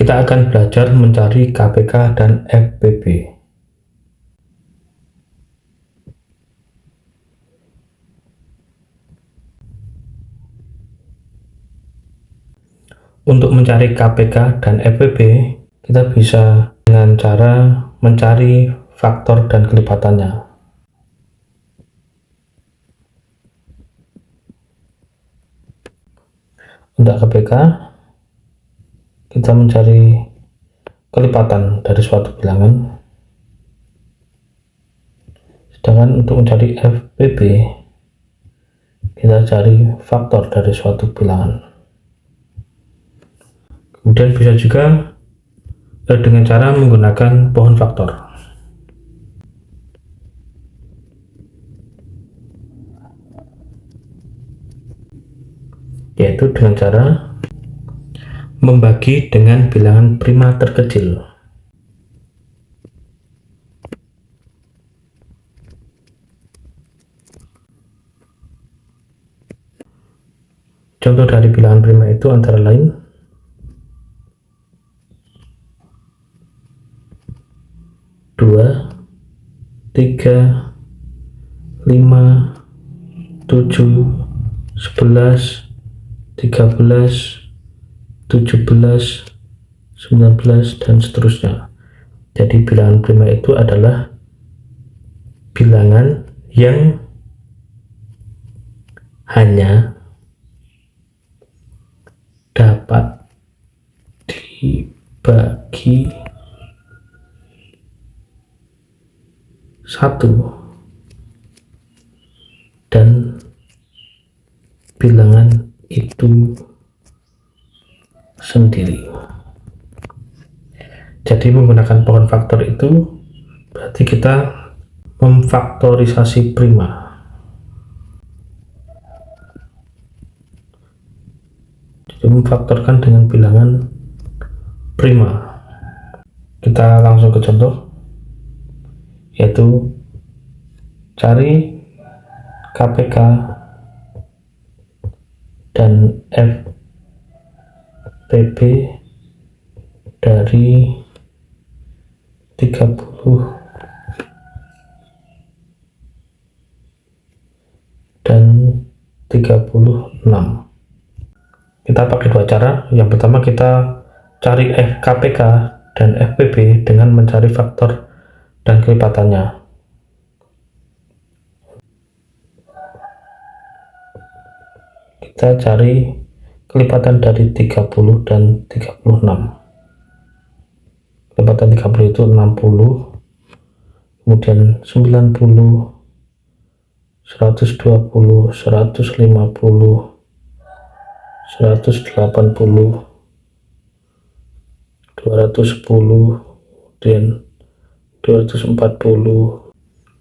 Kita akan belajar mencari KPK dan FPB. Untuk mencari KPK dan FPB, kita bisa dengan cara mencari faktor dan kelipatannya. Untuk KPK, kita mencari kelipatan dari suatu bilangan. Sedangkan untuk mencari FPB, kita cari faktor dari suatu bilangan. Kemudian bisa juga dengan cara menggunakan pohon faktor, yaitu dengan cara membagi dengan bilangan prima terkecil. Contoh dari bilangan prima itu antara lain 2, 3, 5, 7, 11, 13, 17, 19, dan seterusnya. Jadi bilangan prima itu adalah bilangan yang hanya dapat dibagi 1 dan bilangan itu sendiri. Jadi menggunakan pohon faktor itu berarti kita memfaktorisasi prima. Jadi memfaktorkan dengan bilangan prima. Kita langsung ke contoh, yaitu cari KPK dan FPB dari 30 dan 36. Kita pakai dua cara. Yang pertama, kita cari KPK dan FPB dengan mencari faktor dan kelipatannya. Kita cari kelipatan dari 30 dan 36. Kelipatan 30 itu 60, kemudian 90, 120, 150, 180, 210, kemudian 240,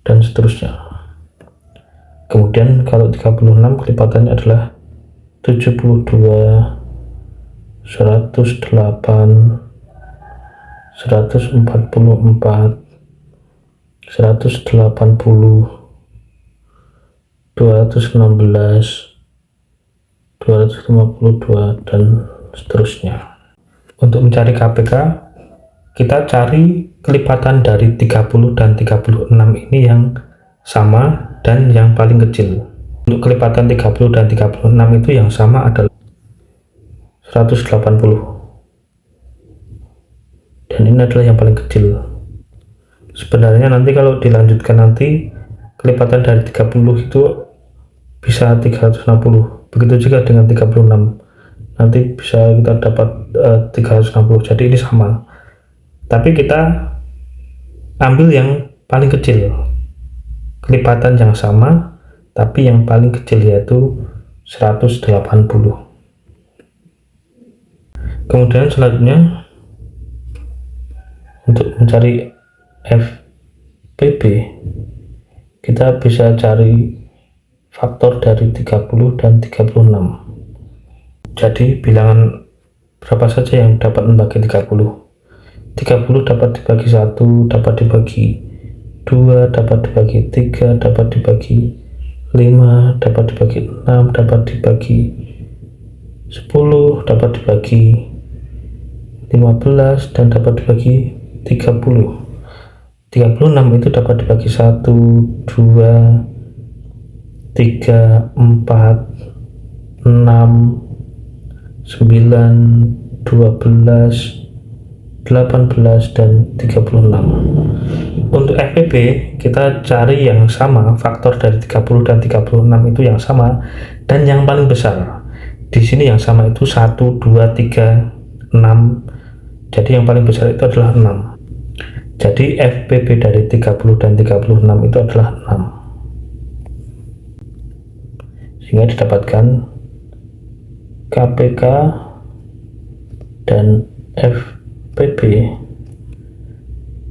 dan seterusnya. Kemudian kalau 36 kelipatannya adalah 72, 108, 144, 180, 216, 252, dan seterusnya. Untuk mencari KPK, kita cari kelipatan dari 30 dan 36 ini yang sama dan yang paling kecil. Untuk kelipatan 30 dan 36 itu yang sama adalah 180. Dan ini adalah yang paling kecil. Sebenarnya nanti kalau dilanjutkan nanti kelipatan dari 30 itu bisa 360. Begitu juga dengan 36. Nanti bisa kita dapat 360. Jadi ini sama. Tapi kita ambil yang paling kecil. Kelipatan yang sama, tapi yang paling kecil yaitu 180. Kemudian selanjutnya untuk mencari FPB, kita bisa cari faktor dari 30 dan 36. Jadi bilangan berapa saja yang dapat membagi 30? 30 dapat dibagi 1, dapat dibagi 2, dapat dibagi 3, dapat dibagi 5, dapat dibagi 6, dapat dibagi 10, dapat dibagi 15 dan dapat dibagi 30. 36 itu dapat dibagi 1, 2, 3, 4, 6, 9, 12, 18, dan 36. Untuk FPP kita cari yang sama, faktor dari 30 dan 36 itu yang sama dan yang paling besar. Di sini yang sama itu 1, 2, 3, 6. Jadi yang paling besar itu adalah 6. Jadi FPP dari 30 dan 36 itu adalah 6. Sehingga didapatkan KPK dan FPP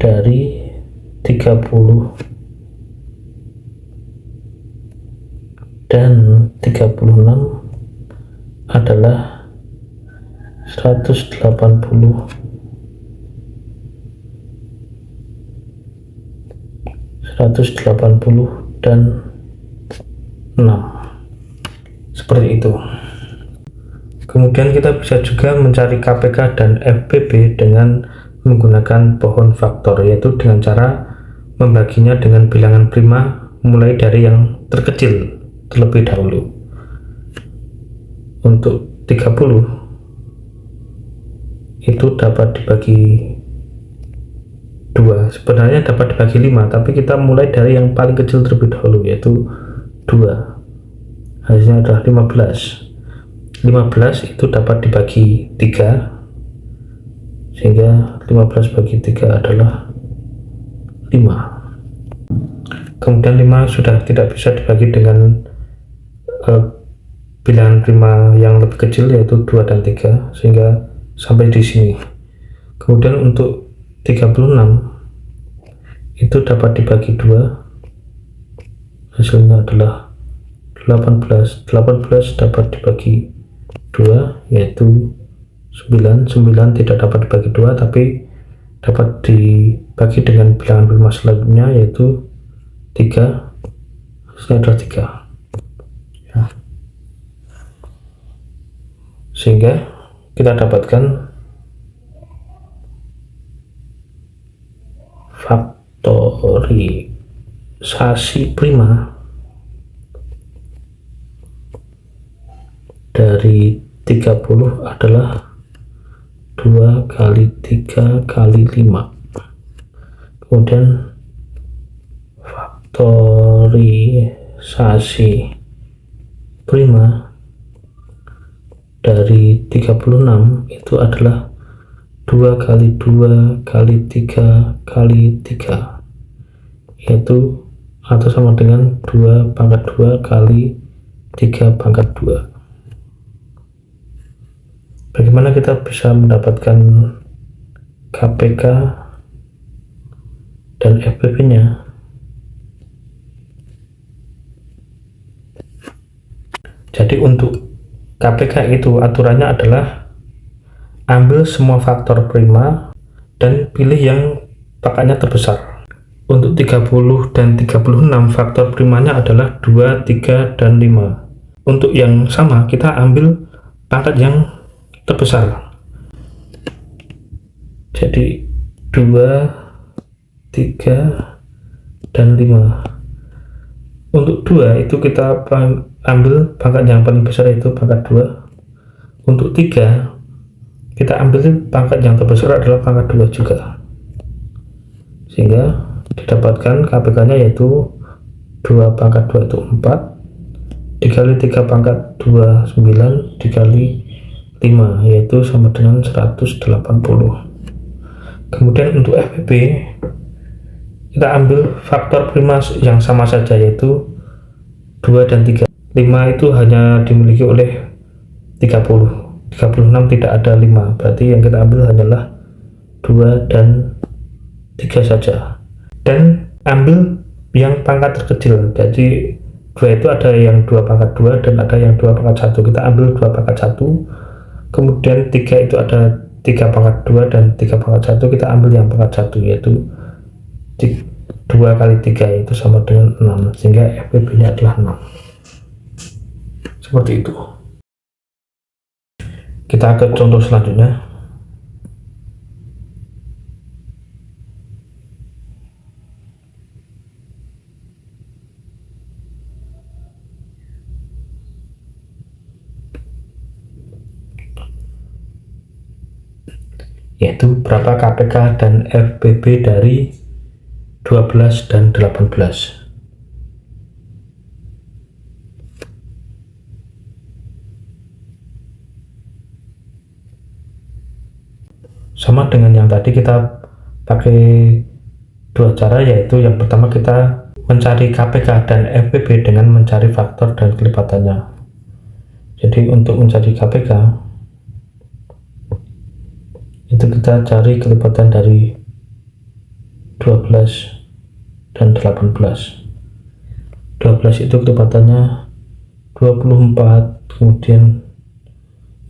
dari 30 dan 36 adalah 180 dan 6. Seperti itu. Kemudian kita bisa juga mencari KPK dan FPP dengan menggunakan pohon faktor, yaitu dengan cara membaginya dengan bilangan prima mulai dari yang terkecil terlebih dahulu. Untuk 30 itu dapat dibagi 2, sebenarnya dapat dibagi 5, tapi kita mulai dari yang paling kecil terlebih dahulu, yaitu 2. Hasilnya adalah 15. 15 itu dapat dibagi 3, sehingga 15 bagi 3 adalah 5. Kemudian 5 sudah tidak bisa dibagi dengan bilangan prima yang lebih kecil, yaitu 2 dan 3, sehingga sampai di sini. Kemudian untuk 36 itu dapat dibagi 2, hasilnya adalah 18. 18 dapat dibagi 2, yaitu 9. 9 tidak dapat dibagi 2, tapi dapat dibagi dengan bilangan prima selanjutnya, yaitu 3. Hasilnya adalah 3 ya. Sehingga kita dapatkan faktorisasi prima dari 30 adalah 2 kali 3 kali 5. Kemudian faktorisasi prima dari 36 itu adalah 2 kali 2 kali 3 kali 3, yaitu atau sama dengan 2 pangkat 2 kali 3 pangkat 2. Bagaimana kita bisa mendapatkan KPK dan FPP nya? Jadi untuk KPK itu aturannya adalah ambil semua faktor prima dan pilih yang pangkatnya terbesar. Untuk 30 dan 36 faktor primanya adalah 2, 3, dan 5. Untuk yang sama kita ambil pangkat yang terbesar. Jadi 2, 3, dan 5. Untuk 2 itu kita ambil pangkat yang paling besar, yaitu pangkat 2. Untuk 3 kita ambil pangkat yang terbesar adalah pangkat 2 juga, sehingga didapatkan KPK nya yaitu 2 pangkat 2 itu 4, dikali 3 pangkat 2 9, dikali 5, yaitu sama dengan 180. Kemudian untuk FPP kita ambil faktor prima yang sama saja, yaitu 2 dan 3. 5 itu hanya dimiliki oleh 30, 36 tidak ada 5, berarti yang kita ambil hanyalah 2 dan 3 saja. Dan ambil yang pangkat terkecil, jadi 2 itu ada yang 2 pangkat 2 dan ada yang 2 pangkat 1. Kita ambil 2 pangkat 1. Kemudian 3 itu ada 3 pangkat 2 dan 3 pangkat 1, kita ambil yang pangkat 1, yaitu 2 kali 3 itu sama dengan 6, sehingga FPP nya adalah 6. Seperti itu. Kita ke contoh selanjutnya. yaitu berapa KPK dan FPB dari 12 dan 18. Sama dengan yang tadi, kita pakai dua cara, yaitu yang pertama kita mencari KPK dan FPB dengan mencari faktor dan kelipatannya. Jadi untuk mencari KPK itu kita cari kelipatan dari 12 dan 18. 12 itu kelipatannya 24, kemudian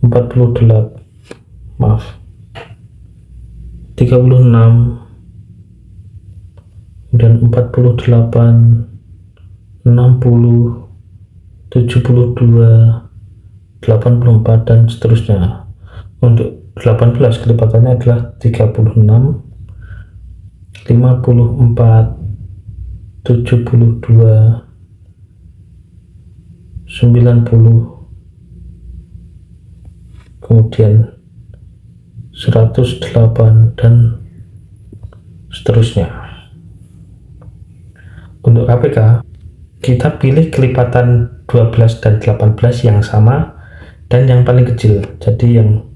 36, 36, kemudian 48, 60, 72, 84 dan seterusnya. Untuk 18 kelipatannya adalah 36, 54, 72, 90, kemudian 108 dan seterusnya. Untuk KPK kita pilih kelipatan 12 dan 18 yang sama dan yang paling kecil. Jadi yang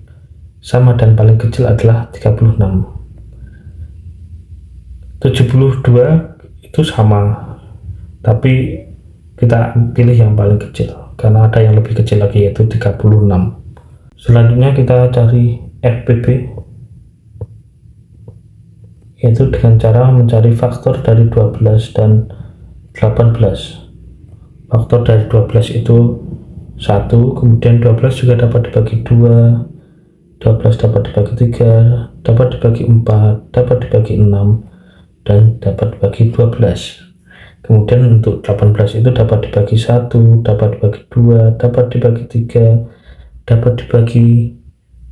sama dan paling kecil adalah 36. 72 itu sama, tapi kita pilih yang paling kecil karena ada yang lebih kecil lagi, yaitu 36. Selanjutnya kita cari FPB, yaitu dengan cara mencari faktor dari 12 dan 18. Faktor dari 12 itu 1, kemudian 12 juga dapat dibagi 2, 12 dapat dibagi 3, dapat dibagi 4, dapat dibagi 6, dan dapat dibagi 12. Kemudian untuk 18 itu dapat dibagi 1, dapat dibagi 2, dapat dibagi 3, dapat dibagi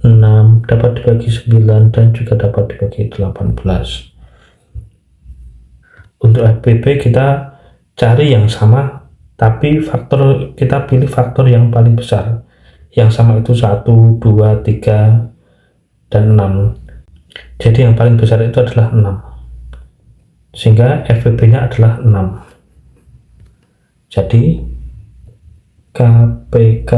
6, dapat dibagi 9, dan juga dapat dibagi 18. Untuk FPB kita cari yang sama, tapi faktor kita pilih faktor yang paling besar. Yang sama itu 1, 2, 3, dan 6. Jadi yang paling besar itu adalah 6. Sehingga FPB-nya adalah 6. Jadi KPK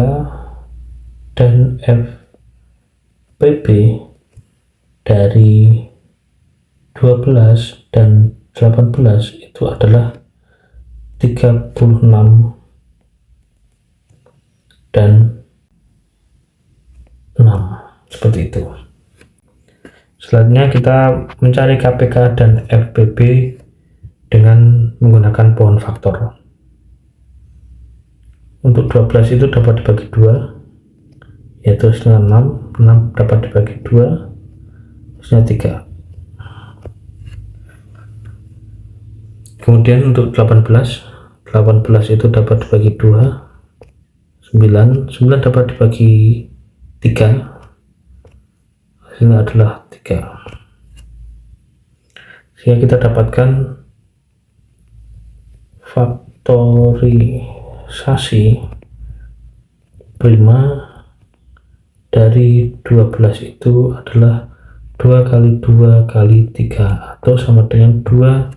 dan FPB dari 12 dan 18 itu adalah 36 dan 6, seperti itu. Selanjutnya kita mencari KPK dan FPB dengan menggunakan pohon faktor. Untuk 12 itu dapat dibagi 2, yaitu hasilnya 6, 6 dapat dibagi 2, hasilnya 3. Kemudian untuk 18 itu dapat dibagi 2, 9 dapat dibagi 3, hasilnya adalah 3. Sehingga kita dapatkan faktorisasi prima dari 12 itu adalah 2 kali 2 kali 3, atau sama dengan 2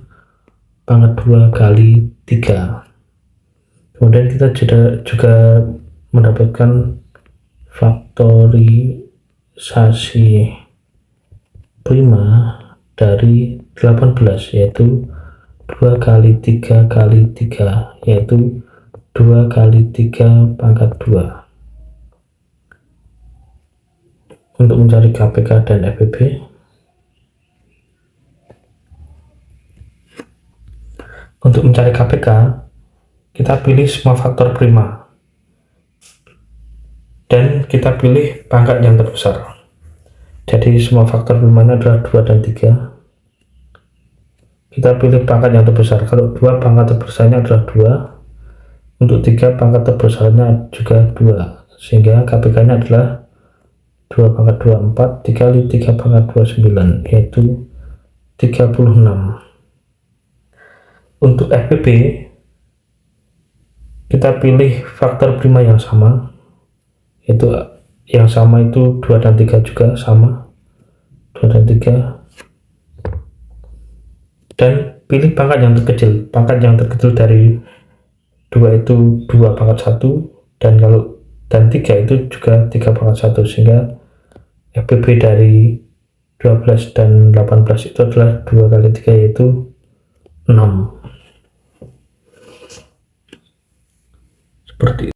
pangkat 2 kali 3. Kemudian kita juga mendapatkan faktorisasi prima dari 18, yaitu 2 kali 3 kali 3, yaitu 2 kali 3 pangkat 2. Untuk mencari KPK dan FPB, untuk mencari KPK kita pilih semua faktor prima dan kita pilih pangkat yang terbesar. Jadi semua faktor primanya adalah 2 dan 3. Kita pilih pangkat yang terbesar. Kalau 2 pangkat terbesarnya adalah 2, untuk 3 pangkat terbesarnya juga 2, sehingga KPK nya adalah 2 pangkat 2, 4, dikali 3 pangkat 2, 9, yaitu 36. Untuk FPB kita pilih faktor prima yang sama, yaitu yang sama itu 2 dan 3 juga sama, 2 dan 3, dan pilih pangkat yang terkecil. Pangkat yang terkecil dari 2 itu 2 pangkat 1, dan 3 itu juga 3 pangkat 1, sehingga FPB dari 12 dan 18 itu adalah 2 kali 3, yaitu 6. Seperti